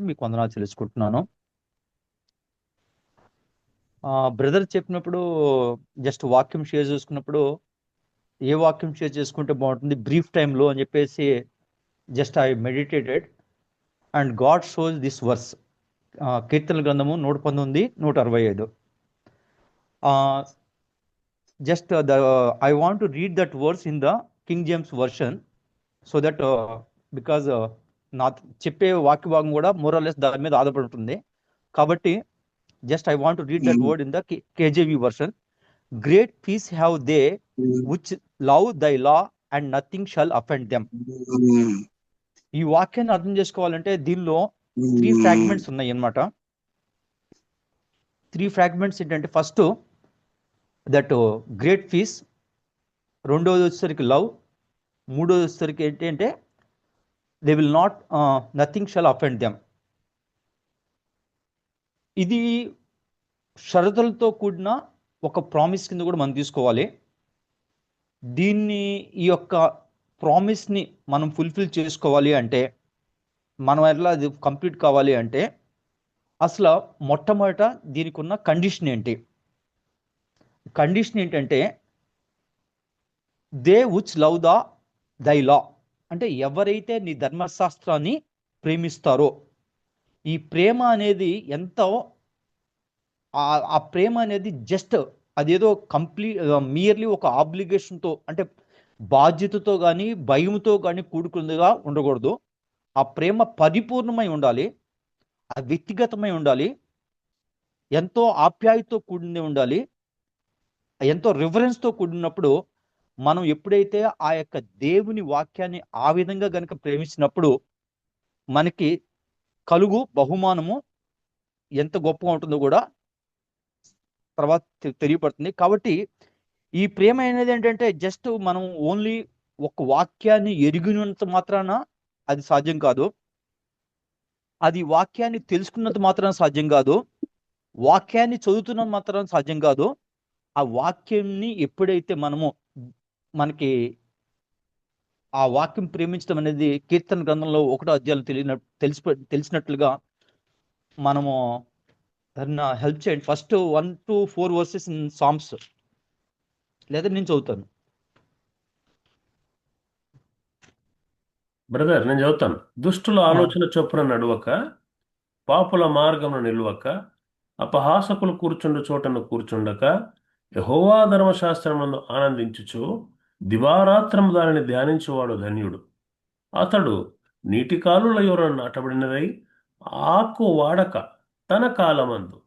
మీకు వందనాలు తెలుసుకుంటున్నాను. బ్రదర్ చెప్పినప్పుడు జస్ట్ వాక్యం షేర్ చేసుకున్నప్పుడు ఏ వాక్యం షేర్ చేసుకుంటే బాగుంటుంది బ్రీఫ్ టైంలో అని చెప్పేసి just I meditated and God shows this verse. కీర్తన గ్రంథము 119, 165. Just I want to read that verse in the King James version so that because నా చెప్పే వాక్య భాగం కూడా మోరల్లెస్ దాని మీద ఆధారపడుతుంది. కాబట్టి just I want to read that word in the KJV version. Great peace have they which love thy law and nothing shall offend them. ఈ వాక్యాన్ని అర్థం చేసుకోవాలంటే దీనిలో 3 ఫ్రాగ్మెంట్స్ ఉన్నాయి అన్నమాట. 3 ఫ్రాగ్మెంట్స్ ఏంటంటే ఫస్ట్ దట్ గ్రేట్ పీస్, రెండోది వచ్చేసరికి లవ్, మూడోది వచ్చేసరికి ఏంటంటే they will not nothing shall offend them. ఇది షరతులతో కూడిన ఒక ప్రామిస్ కింద కూడా మనం తీసుకోవాలి. దీన్ని ఈ యొక్క ప్రామిస్ని మనం ఫుల్ఫిల్ చేసుకోవాలి అంటే, మనం ఎలా అది కంప్లీట్ కావాలి అంటే, అసలు మొట్టమొదట దీనికి ఉన్న కండిషన్ ఏంటి? కండిషన్ ఏంటంటే దే విచ్ లవ్ దై లా, అంటే ఎవరైతే నీ ధర్మశాస్త్రాన్ని ప్రేమిస్తారో, ఈ ప్రేమ అనేది ఎంతో, ఆ ప్రేమ అనేది జస్ట్ అదేదో మియర్లీ ఒక ఆబ్లిగేషన్తో అంటే బాధ్యతతో కానీ భయంతో కానీ కూడుకున్నదిగా ఉండకూడదు. ఆ ప్రేమ పరిపూర్ణమై ఉండాలి, అది వ్యక్తిగతమై ఉండాలి, ఎంతో ఆప్యాయతతో కూడింది ఉండాలి, ఎంతో రిఫరెన్స్తో కూడినప్పుడు మనం ఎప్పుడైతే ఆ యొక్క దేవుని వాక్యాన్ని ఆ విధంగా కనుక ప్రేమించినప్పుడు మనకి కలుగు బహుమానము ఎంత గొప్పగా ఉంటుందో కూడా తర్వాత తెలియపడుతుంది. కాబట్టి ఈ ప్రేమ అనేది ఏంటంటే జస్ట్ మనం ఓన్లీ ఒక వాక్యాన్ని ఎరిగినంత మాత్రాన అది సాధ్యం కాదు, అది వాక్యాన్ని తెలుసుకున్నంత మాత్రాన సాధ్యం కాదు, వాక్యాన్ని చదువుతున్నంత మాత్రాన సాధ్యం కాదు. ఆ వాక్యాన్ని ఎప్పుడైతే మనకి ఆ వాక్యం ప్రేమించడం అనేది కీర్తన గ్రంథంలో 1వ అధ్యాయం తెలిసినట్లుగా మనము దాన్ని హెల్ప్ చేయండి. First 1 to 4 verses in psalms, లేదా నేను చదువుతాను. బ్రదర్ నేను చదువుతాను. దుష్టుల ఆలోచన చొప్పున నడువక, పాపుల మార్గమును నిలువక, అపహాసకులు కూర్చుండు చోటను కూర్చుండక, యెహోవా ధర్మశాస్త్రమును ఆనందించుచు దివారాత్రము దానిని ధ్యానించువాడు ధన్యుడు. అతడు నీటి కాలుల యొర నాటబడినదై ఆకు వాడక తన కాలమందు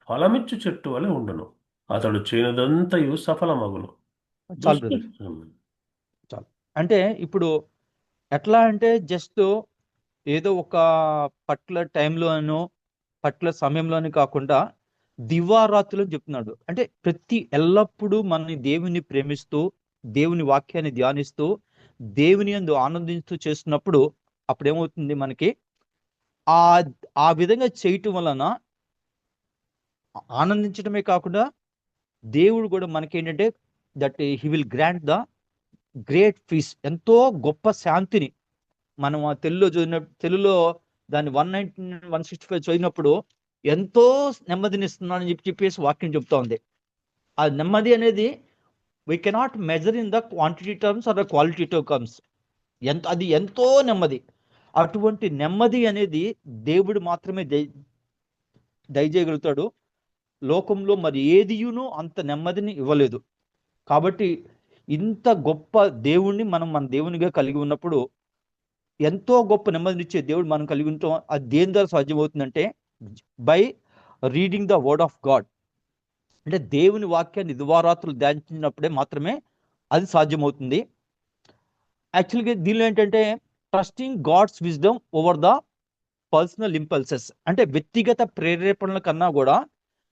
ఫలమిచ్చు చెట్టు వలె ఉండును. అతడు చేయనదంతయు సఫలమగును. చాలు బ్రదర్, చాలు. అంటే ఇప్పుడు ఎట్లా అంటే జస్ట్ ఏదో ఒక పర్టికులర్ టైంలోనో పర్టికులర్ సమయంలోనే కాకుండా దివారాత్రులు చెప్తున్నాడు. అంటే ఎల్లప్పుడూ మనని దేవుని ప్రేమిస్తూ దేవుని వాక్యాన్ని ధ్యానిస్తూ దేవుని యందు ఆనందిస్తూ చేస్తున్నప్పుడు అప్పుడు ఏమవుతుంది, మనకి ఆ విధంగా చేయటం వలన ఆనందించడమే కాకుండా దేవుడు కూడా మనకి ఏంటంటే that he will grant the great peace, ఎంతో గొప్ప శాంతిని. మనం ఆ తెలుగులో దాన్ని 119, 165 చదివినప్పుడు ఎంతో నెమ్మదిని ఇస్తున్నానని చెప్పేసి వాక్యం చెప్తా ఉంది. ఆ నెమ్మది అనేది we cannot measure in the quantity terms or the quality terms. అది ఎంతో నెమ్మది. అటువంటి నెమ్మది అనేది దేవుడు మాత్రమే దయచేయగలుగుతాడు. లోకంలో మరి ఏదియునూ అంత నెమ్మదిని ఇవ్వలేదు. కాబట్టి ఇంత గొప్ప దేవుణ్ణి మన దేవునిగా కలిగి ఉన్నప్పుడు, ఎంతో గొప్ప నెమ్మదినిచ్చే దేవుడు మనం కలిగి ఉంటాం. అది దేని ద్వారా సాధ్యమవుతుందంటే by reading the word of God. అంటే దేవుని వాక్యాన్ని దివారాత్రులు ధ్యానించినప్పుడే మాత్రమే అది సాధ్యమవుతుంది. యాక్చువల్గా దీనిలో ఏంటంటే trusting God's wisdom over the personal impulses, అంటే వ్యక్తిగత ప్రేరేపణల కన్నా కూడా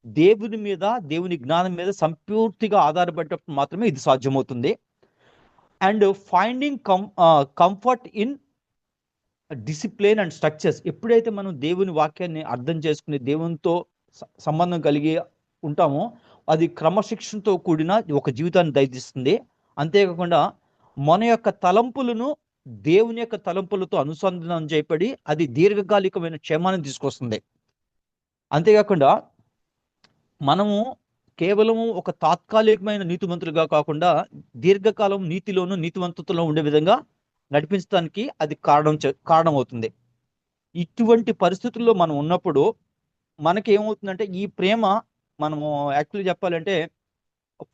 దేవుని మీద, దేవుని జ్ఞానం మీద సంపూర్తిగా ఆధారపడేటప్పుడు మాత్రమే ఇది సాధ్యమవుతుంది. And finding comfort in discipline and structures. ఎప్పుడైతే మనం దేవుని వాక్యాన్ని అర్థం చేసుకుని దేవునితో సంబంధం కలిగి ఉంటామో అది క్రమశిక్షణతో కూడిన ఒక జీవితాన్ని దయచేస్తుంది. అంతేకాకుండా మన యొక్క తలంపులను దేవుని యొక్క తలంపులతో అనుసంధానం చేయబడి అది దీర్ఘకాలికమైన క్షేమాన్ని తీసుకొస్తుంది. అంతేకాకుండా మనము కేవలము ఒక తాత్కాలికమైన నీతిమంతులుగా కాకుండా దీర్ఘకాలం నీతిలోను నీతివంతతలో ఉండే విధంగా నడిపించడానికి అది కారణం అవుతుంది. ఇటువంటి పరిస్థితుల్లో మనం ఉన్నప్పుడు మనకి ఏమవుతుందంటే ఈ ప్రేమ, మనము యాక్చువల్లీ చెప్పాలంటే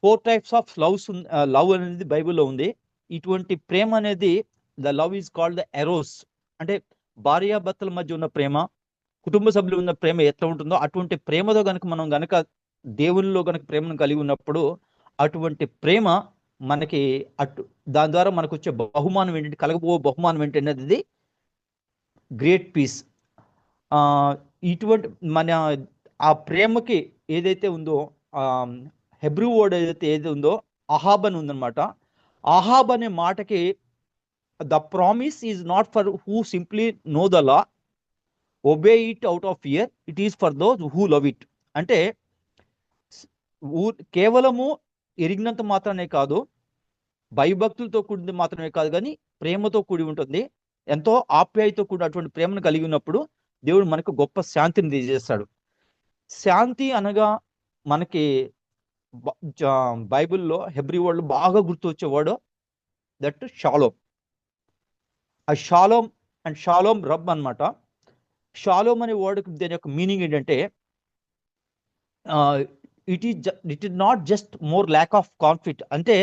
4 టైప్స్ ఆఫ్ లవ్ అనేది బైబిల్లో ఉంది. ఇటువంటి ప్రేమ అనేది the love is called the Eros. అంటే భార్యాభర్తల మధ్య ఉన్న ప్రేమ, కుటుంబ సభ్యులు ఉన్న ప్రేమ ఎట్లా ఉంటుందో అటువంటి ప్రేమతో గనక దేవునిలో గనక ప్రేమను కలిగి ఉన్నప్పుడు అటువంటి ప్రేమ మనకి దాని ద్వారా మనకు వచ్చే బహుమానం ఏంటంటే, కలగబో బహుమానం ఏంటనేది గ్రేట్ పీస్. ఇటువంటి మన ఆ ప్రేమకి ఏదైతే ఉందో, హెబ్రూ వర్డ్ ఏదైతే ఉందో అహాబ్ అని ఉందన్నమాట. అహాబ్ అనే మాటకి the promise is not for who simply know the law, obey it out of fear, it is for those who love it. అంటే కేవలము ఎరిగినంత మాత్రమే కాదు, భయభక్తులతో కూడింది మాత్రమే కాదు, కానీ ప్రేమతో కూడి ఉంటుంది. ఎంతో ఆప్యాయతో కూడి అటువంటి ప్రేమను కలిగి ఉన్నప్పుడు దేవుడు మనకు గొప్ప శాంతిని తెలియజేస్తాడు. శాంతి అనగా మనకి బైబిల్లో హెబ్రీ వర్డ్ బాగా గుర్తొచ్చేవాడు దట్ షాలోమ్. ఆ షాలోమ్ అండ్ షాలోమ్ రబ్ అన్నమాట. షాలోమ్ అనే వర్డ్ దాని యొక్క మీనింగ్ ఏంటంటే, it is not just more lack of conflict. అంటే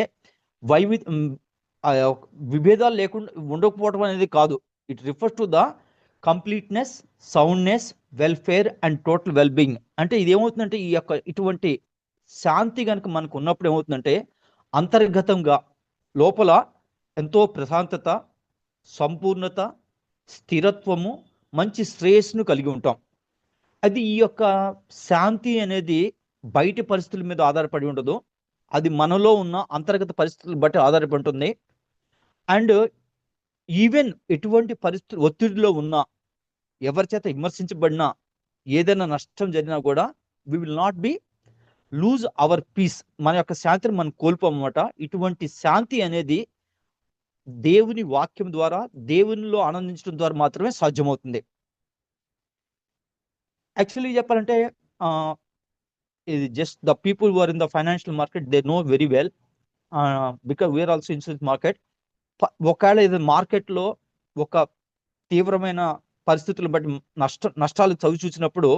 విభేదాలు లేకుండా ఉండకపోవడం అనేది కాదు. It refers to the completeness, soundness, welfare and total wellbeing. అంటే ఇది ఏమవుతుందంటే, ఇటువంటి శాంతి కనుక మనకు ఉన్నప్పుడు ఏమవుతుందంటే, అంతర్గతంగా లోపల ఎంతో ప్రశాంతత, సంపూర్ణత, స్థిరత్వము, మంచి శ్రేయస్సును కలిగి ఉంటాం. అది ఈ యొక్క శాంతి అనేది బయట పరిస్థితుల మీద ఆధారపడి ఉండదు. అది మనలో ఉన్న అంతర్గత పరిస్థితులను బట్టి ఆధారపడి ఉంటుంది. అండ్ ఈవెన్ ఎటువంటి పరిస్థితులు ఒత్తిడిలో ఉన్నా, ఎవరి చేత విమర్శించబడినా, ఏదైనా నష్టం జరిగినా కూడా we will not be lose our peace. మన యొక్క శాంతిని మనం కోల్పోమన్నమాట. ఇటువంటి శాంతి అనేది దేవుని వాక్యం ద్వారా, దేవునిలో ఆనందించడం ద్వారా మాత్రమే సాధ్యమవుతుంది. యాక్చువల్లీ చెప్పాలంటే ఇది just the people who are in the financial market they know very well, because we are also in this market. ఒకవేళ ఇది మార్కెట్లో ఒక తీవ్రమైన పరిస్థితులను బట్టి నష్టాలు చవి చూసినప్పుడు,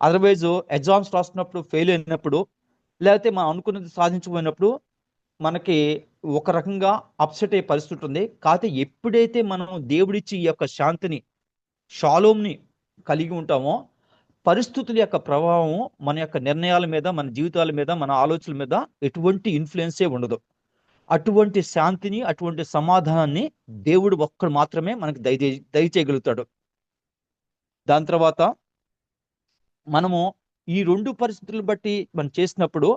అదర్వైజ్ ఎగ్జామ్స్ రాస్తున్నప్పుడు ఫెయిల్ అయినప్పుడు, లేకపోతే మనం అనుకున్నది సాధించకపోయినప్పుడు మనకి ఒక రకంగా అప్సెట్ అయ్యే పరిస్థితి ఉంటుంది. కాకపోతే ఎప్పుడైతే మనం దేవుడిచ్చి ఈ యొక్క శాంతిని, షాలోమ్ని కలిగి ఉంటామో, పరిస్థితుల యొక్క ప్రభావం మన యొక్క నిర్ణయాల మీద, మన జీవితాల మీద, మన ఆలోచనల మీద ఎటువంటి ఇన్ఫ్లుయెన్సే ఉండదు. అటువంటి శాంతిని, అటువంటి సమాధానాన్ని దేవుడు ఒక్కడు మాత్రమే మనకు దయచేయగలుగుతాడు. దాని తర్వాత మనము ఈ 2 పరిస్థితులను బట్టి మనం చేసినప్పుడు,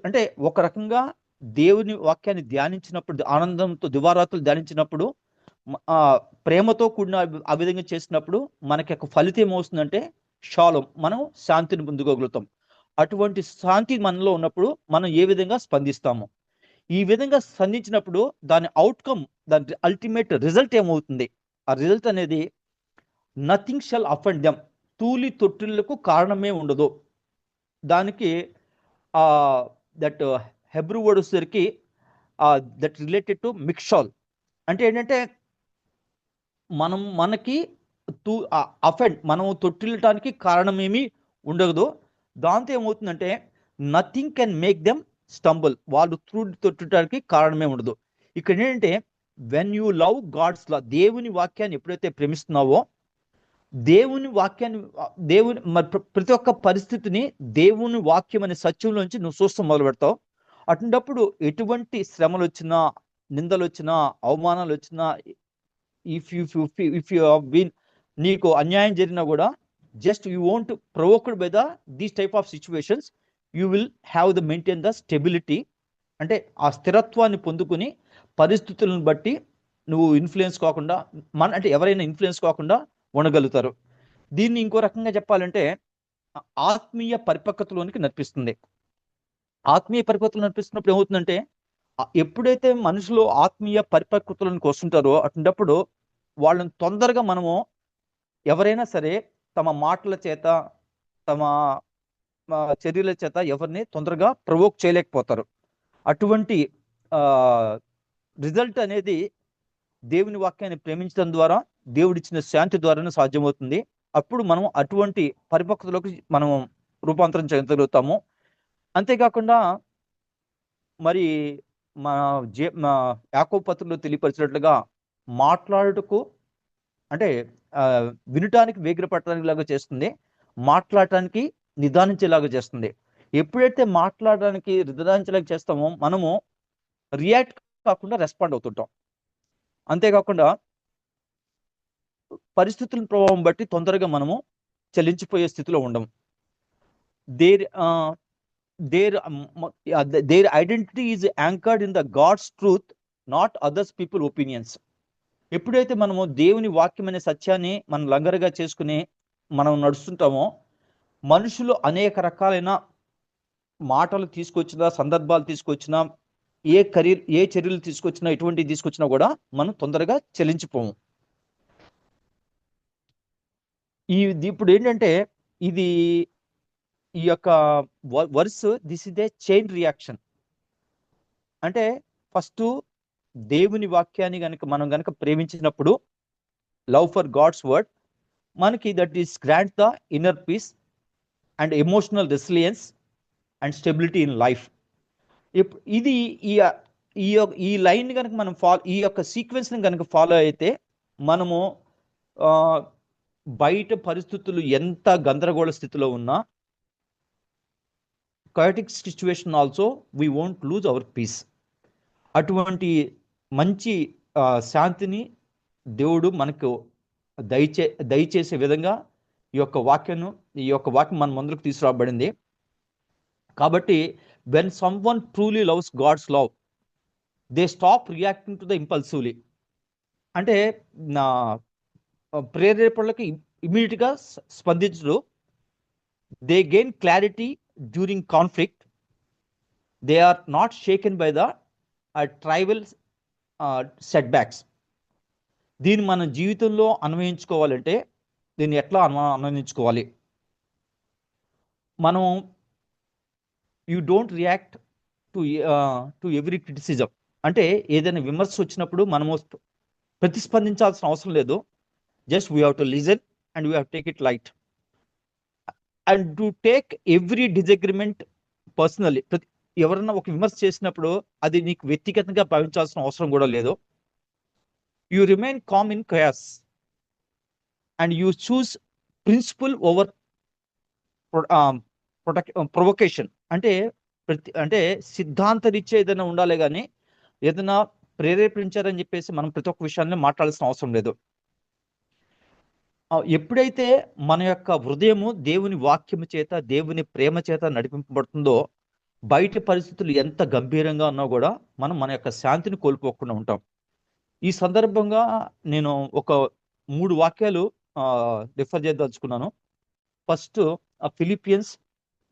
అంటే ఒక రకంగా దేవుని వాక్యాన్ని ధ్యానించినప్పుడు, ఆనందంతో దివారాత్రులు ధ్యానించినప్పుడు, ప్రేమతో కూడిన ఆ విధంగా చేసినప్పుడు మనకి ఒక ఫలితం ఏమవుతుందంటే షాలోమ్, మనం శాంతిని పొందుకోగలుగుతాం. అటువంటి శాంతి మనలో ఉన్నప్పుడు మనం ఏ విధంగా స్పందిస్తాము, ఈ విధంగా స్పందించినప్పుడు దాని అవుట్కమ్, దాని అల్టిమేట్ రిజల్ట్ ఏమవుతుంది? ఆ రిజల్ట్ అనేది నథింగ్ షల్ అఫెండ్ దెమ్, తూలి తొట్టిళ్లకు కారణమే ఉండదు. దానికి దట్ హెబ్రూ వర్డ్ వచ్చేసరికి దట్ రిలేటెడ్ టు మిక్షాల్. అంటే ఏంటంటే, మనకి అఫెండ్, మనం తొట్టిల్లటానికి కారణమేమీ ఉండదు. దాంతో ఏమవుతుందంటే nothing can make them stumble, వాళ్ళు తొట్టడానికి కారణమే ఉండదు. ఇక్కడ ఏంటంటే, when you love God's law, దేవుని వాక్యాన్ని ఎప్పుడైతే ప్రేమిస్తున్నావో, దేవుని వాక్యాన్ని, ప్రతి ఒక్క పరిస్థితిని దేవుని వాక్యం అనే సత్యంలోంచి నువ్వు చూస్తాం మొదలు పెడతావు. అటువంటిప్పుడు ఎటువంటి శ్రమలు వచ్చినా, నిందలు వచ్చినా, అవమానాలు వచ్చినా, ఇఫ్ యూ బీన్, నీకు అన్యాయం జరిగినా కూడా, just you won't provoked by these type of situations, you will have the maintain the stability. అంటే ఆ స్థిరత్వాన్ని పొందుకుని పరిస్థితులను బట్టి నువ్వు ఇన్ఫ్లుయెన్స్ కాకుండా, అంటే ఎవరైనా ఇన్ఫ్లుయెన్స్ కాకుండా ఉండగలుగుతారు. దీన్ని ఇంకో రకంగా చెప్పాలంటే ఆత్మీయ పరిపక్వతలోనికి నడిపిస్తుంది. ఆత్మీయ పరిపక్వతలో నడిపిస్తున్నప్పుడు ఏమవుతుందంటే, ఎప్పుడైతే మనుషులు ఆత్మీయ పరిపక్వతలకు వస్తుంటారో అటువంటిప్పుడు వాళ్ళని తొందరగా మనము ఎవరైనా సరే తమ మాటల చేత తమ చర్యల చేత ఎవరిని తొందరగా ప్రవోక్ చేయలేకపోతారు. అటువంటి రిజల్ట్ అనేది దేవుని వాక్యాన్ని ప్రేమించడం ద్వారా, దేవుడిచ్చిన శాంతి ద్వారానే సాధ్యమవుతుంది. అప్పుడు మనం అటువంటి పరిపక్వతలోకి మనం రూపాంతరం చేయగలుగుతాము. అంతేకాకుండా మరి మా యాకోబు పత్రికలో తెలియపరిచినట్లుగా మాట్లాడుటకు అంటే వినటానికి వేగిరపడటానికి లాగా చేస్తుంది, మాట్లాడటానికి నిదానించేలాగా చేస్తుంది. ఎప్పుడైతే మాట్లాడడానికి నిదానించేలాగా చేస్తామో మనము రియాక్ట్ కాకుండా రెస్పాండ్ అవుతుంటాం. అంతేకాకుండా పరిస్థితుల ప్రభావం బట్టి తొందరగా మనము చలించిపోయే స్థితిలో ఉండము. Their identity is anchored in the God's truth, not others people opinions. ఎప్పుడైతే మనము దేవుని వాక్యం అనే సత్యాన్ని మనం లంగరగా చేసుకుని మనం నడుస్తుంటామో, మనుషులు అనేక రకాలైన మాటలు తీసుకొచ్చినా, సందర్భాలు తీసుకొచ్చినా, ఏ చర్యలు తీసుకొచ్చినా, ఎటువంటి తీసుకొచ్చినా కూడా మనం తొందరగా చెలించిపోము. ఇప్పుడు ఏంటంటే ఇది ఈ యొక్క verse this is a chain reaction. అంటే ఫస్ట్ దేవుని వాక్యాన్ని మనం గనక ప్రేమించినప్పుడు, లవ్ ఫర్ గాడ్స్ వర్డ్, మనకి that is grant the inner peace and emotional resilience and stability in life. ఇది ఈ లైన్ కనుక మనం ఈ యొక్క సీక్వెన్స్ని కనుక ఫాలో అయితే మనము బయట పరిస్థితులు ఎంత గందరగోళ స్థితిలో ఉన్నా, chaotic situation also we won't lose our peace. అటువంటి మంచి శాంతిని దేవుడు మనకు దయచేసే విధంగా ఈ యొక్క వాక్యం మన ముందుకు తీసుకురాబడింది. కాబట్టి when someone truly loves God's love, they stop reacting to the impulsively. అంటే నా ప్రేరేపణలకు ఇమీడియట్గా స్పందించరు. They gain clarity during conflict. They are not shaken by the trivial setbacks. దీన్ని మన జీవితంలో అన్వయించుకోవాలంటే దీన్ని ఎట్లా అన్వయించుకోవాలి? మనం you don't react to every criticism. అంటే ఏదైనా విమర్శ వచ్చినప్పుడు మనము ప్రతిస్పందించాల్సిన అవసరం లేదు. Just we have to listen and we have take it light and to take every disagreement personally. ఎవరన్నా ఒక విమర్శ చేసినప్పుడు అది నీకు వ్యక్తిగతంగా భావించాల్సిన అవసరం కూడా లేదు. You remain calm in chaos and you choose principle over provocation. అంటే సిద్ధాంత రీత్యా ఏదైనా ఉండాలి, కానీ ఏదైనా ప్రేరేపించారని చెప్పేసి మనం ప్రతి ఒక్క విషయాన్ని మాట్లాడాల్సిన అవసరం లేదు. ఎప్పుడైతే మన యొక్క హృదయము దేవుని వాక్యము చేత, దేవుని ప్రేమ చేత నడిపింపబడుతుందో, బయట పరిస్థితులు ఎంత గంభీరంగా ఉన్నా కూడా మనం మన యొక్క శాంతిని కోల్పోకుండా ఉంటాం. ఈ సందర్భంగా నేను ఒక 3 వాక్యాలు రిఫర్ చేయదలుచుకున్నాను. ఫస్ట్ ఫిలిపియన్స్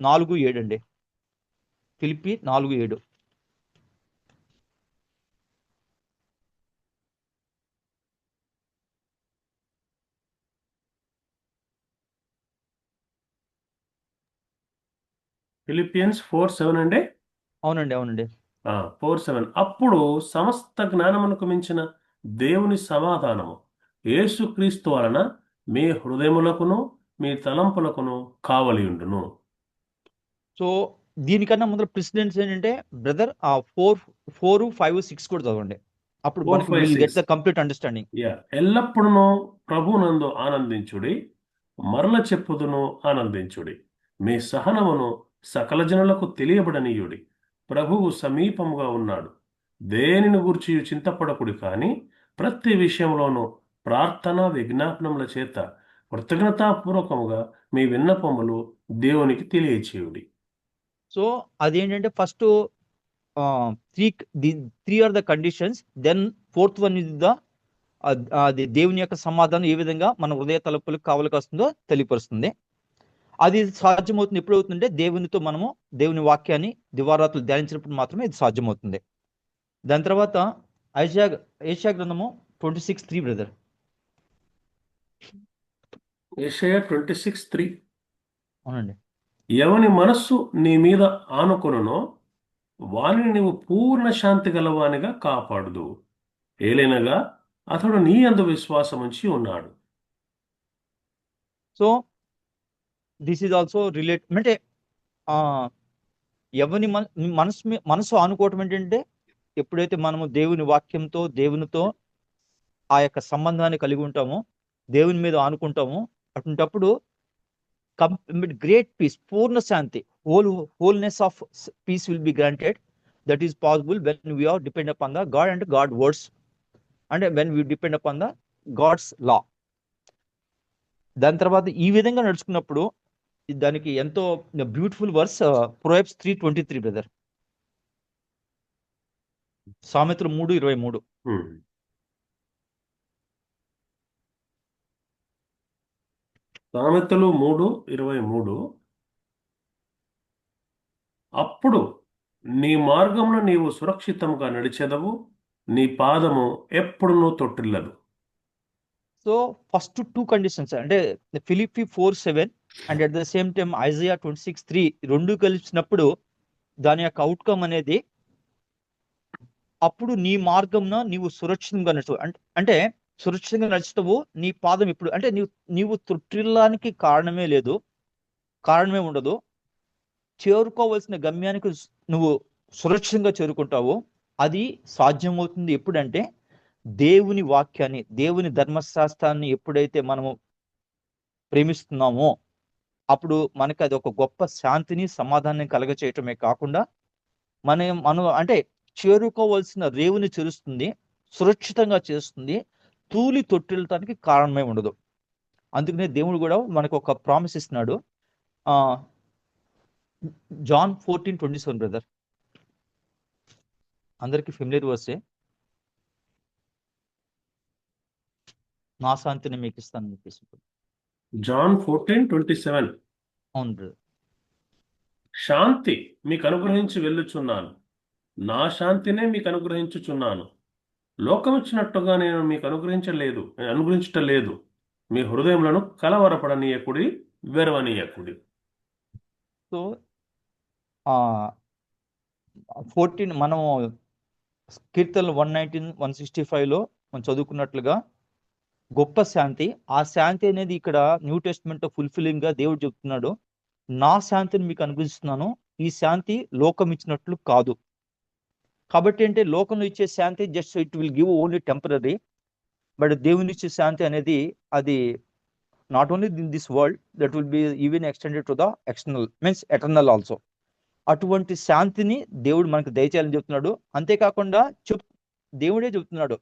4:7 అండి. ఫిలిప్పి 4:7. ఫిలిపియన్స్ 4:7 అండి. అవునండి. 4:7. అప్పుడు సమస్త జ్ఞానమునకు మించిన దేవుని సమాధానము యేసుక్రీస్తు వలన మీ హృదయములకును మీ తలంపులకును కావలియుండును. సో దీనికన్నా ముందర ప్రెసిడెంట్స్ ఏంటంటే బ్రదర్ 4, 5, 6 కూడా చదవండి. అప్పుడు 4, 5, 6. Get the complete understanding. ఎల్లప్పుడూ ప్రభునందు ఆనందించుడి, మరల చెప్పుదును ఆనందించుడి. మీ సహనమును సకల జనులకు తెలియబడనీయుడి. ప్రభువు సమీపముగా ఉన్నాడు. దేనిని గూర్చి చింతపడకుడి, కానీ ప్రతి విషయంలోనూ ప్రార్థన విజ్ఞాపనముల చేత కృతజ్ఞతాపూర్వకముగా మీ విన్నపములు దేవునికి తెలియచేయుడి. సో అదేంటంటే first 3 are the conditions, then 4th one is అది దేవుని యొక్క సమాధానం ఏ విధంగా మన హృదయ తలుపులకు కావలికి వస్తుందో తెలియపరుస్తుంది. అది సాధ్యమవుతుంది ఎప్పుడు అవుతుందంటే దేవునితో మనము దేవుని వాక్యాన్ని దివారాత్రులు ధ్యానించినప్పుడు మాత్రమే ఇది సాధ్యమవుతుంది. దాని తర్వాత ఐషియా ఏషియా గ్రంథము 26:3 బ్రదర్. యెషయా 26:3. అవునండి. ఎవని మనస్సు నీ మీద ఆనుకొనునో వానిని నీవు పూర్ణ శాంతి గలవానిగా కాపాడుదు, ఏలైనగా అతడు నీ యందు విశ్వాసముంచి ఉన్నాడు. So this is also relate అంటే ఆ ఎవని మనసు ఆనుకోవటం ఏంటంటే, ఎప్పుడైతే మనము దేవుని వాక్యంతో దేవునితో ఆ యొక్క సంబంధాన్ని కలిగి ఉంటామో, దేవుని మీద ఆనుకుంటామో, అటువంటప్పుడు గ్రేట్ పీస్, పూర్ణ శాంతి, wholeness of peace will be granted. That is possible when we are depend upon the God and God words, అంటే when we depend upon the God's law. దాని తర్వాత ఈ విధంగా నడుచుకున్నప్పుడు దానికి ఎంతో బ్యూటిఫుల్ వర్స్ ప్రొవెర్బ్స్ 3:23 బ్రదర్. సామెతలు 3:23. సామెతలు 3:23. అప్పుడు నీ మార్గమున నీవు సురక్షితంగా నడిచెదవు, నీ పాదము ఎప్పుడునూ తొట్టిల్లదు. సో ఫస్ట్ 2 కండిషన్స్ అంటే Philippi 4:7 and at the same time Isaiah 26:3 రెండు కలిసినప్పుడు దాని యొక్క అవుట్కమ్ అనేది, అప్పుడు నీ మార్గంన నీవు సురక్షితంగా నడుచు అంటే సురక్షితంగా నడుచుతావు. నీ పాదం ఇప్పుడు అంటే నీవు తొట్టిల్లడానికి కారణమే లేదు, కారణమే ఉండదు. చేరుకోవలసిన గమ్యానికి నువ్వు సురక్షితంగా చేరుకుంటావు. అది సాధ్యమవుతుంది ఎప్పుడంటే దేవుని వాక్యాన్ని, దేవుని ధర్మశాస్త్రాన్ని ఎప్పుడైతే మనము ప్రేమిస్తున్నామో, అప్పుడు మనకి అది ఒక గొప్ప శాంతిని సమాధానం కలగచేయటమే కాకుండా మనం అంటే చేరుకోవలసిన రేవుని చేరుస్తుంది, సురక్షితంగా చేస్తుంది, తూలి తొట్టిల్లటానికి కారణమై ఉండదు. అందుకనే దేవుడు కూడా మనకు ఒక ప్రామిస్ ఇస్తున్నాడు. జాన్ 14:27 బ్రదర్, అందరికి ఫెమిలియర్ వర్సే. నా శాంతిని మీకు ఇస్తానని చెప్పేసి. జాన్ 14:27. అవును బ్రదర్. శాంతి మీకు అనుగ్రహించి వెళ్ళుచున్నాను, నా శాంతినే మీకు అనుగ్రహించుచున్నాను. లోకమిచ్చినట్టుగా నేను మీకు అనుగ్రహించలేదు. మీ హృదయములను కలవరపడనీయకుడి, వెరవనీయకుడి. సో 14 మనము కీర్తనలు 119, 165లో మనం చదువుకున్నట్లుగా గొప్ప శాంతి, ఆ శాంతి అనేది ఇక్కడ న్యూ టెస్ట్మెంట్ ఫుల్ఫిల్లింగ్ గా దేవుడు చెప్తున్నాడు. నా శాంతిని మీకు అనుగ్రహిస్తున్నాను, ఈ శాంతి లోకం ఇచ్చినట్లు కాదు. కాబట్టి అంటే లోకంలో ఇచ్చే శాంతి just it will give only temporary, but దేవుని ఇచ్చే శాంతి అనేది అది not only in this world, that will be even extended to the external means eternal also. అటువంటి శాంతిని దేవుడు మనకు దయచేయాలని చెప్తున్నాడు. అంతేకాకుండా దేవుడే చెప్తున్నాడు,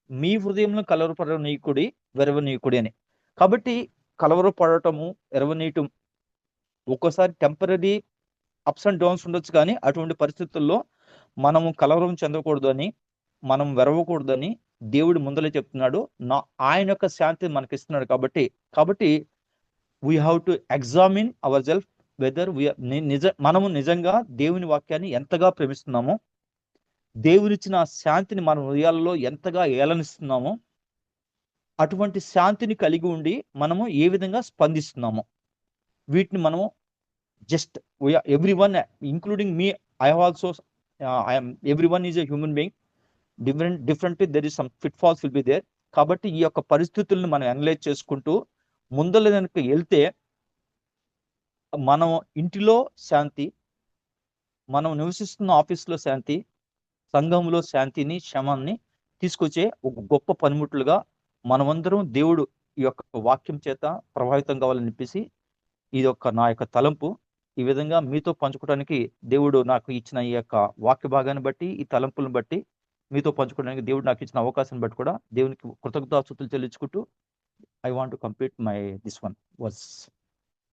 మీ హృదయంలో కలవరపడనీయకుడి, వెరవనీయకుడి అని. కాబట్టి కలవరపడటము, ఎరవనీయటం ఒక్కోసారి టెంపరరీ అప్స్ అండ్ డౌన్స్ ఉండొచ్చు, కానీ అటువంటి పరిస్థితుల్లో మనము కలవరం చెందకూడదు అని, మనం వెరవకూడదని దేవుడు ముందలే చెప్తున్నాడు. ఆయన యొక్క శాంతి మనకి ఇస్తున్నాడు. కాబట్టి we have to examine our self whether మనము నిజంగా దేవుని వాక్యాన్ని ఎంతగా ప్రేమిస్తున్నామో, దేవునిచ్చిన శాంతిని మన హృదయాలలో ఎంతగా ఏలనిస్తున్నామో, అటువంటి శాంతిని కలిగి ఉండి మనము ఏ విధంగా స్పందిస్తున్నామో, వీటిని మనము just everyone including me, everyone is a human being, different there is some pitfalls will be there. కాబట్టి ఈ యొక్క పరిస్థితులను మనం అనలైజ్ చేసుకుంటూ ముందర కనుక వెళ్తే, మనం ఇంటిలో శాంతి, మనం నివసిస్తున్న ఆఫీస్లో శాంతి, సంఘంలో శాంతిని, క్షమాన్ని తీసుకొచ్చే ఒక గొప్ప పనిముట్లుగా మనమందరం దేవుడు ఈ యొక్క వాక్యం చేత ప్రభావితం కావాలని చెప్పేసి ఇది నా యొక్క తలంపు. ఈ విధంగా మీతో పంచుకోవడానికి దేవుడు నాకు ఇచ్చిన ఈ యొక్క వాక్య భాగాన్ని బట్టి, ఈ తలంపులను బట్టి మీతో పంచుకోవడానికి దేవుడు నాకు ఇచ్చిన అవకాశాన్ని బట్టి కూడా దేవునికి కృతజ్ఞతాస్తుతులు చెల్లించుకుంటూ I want to complete this one was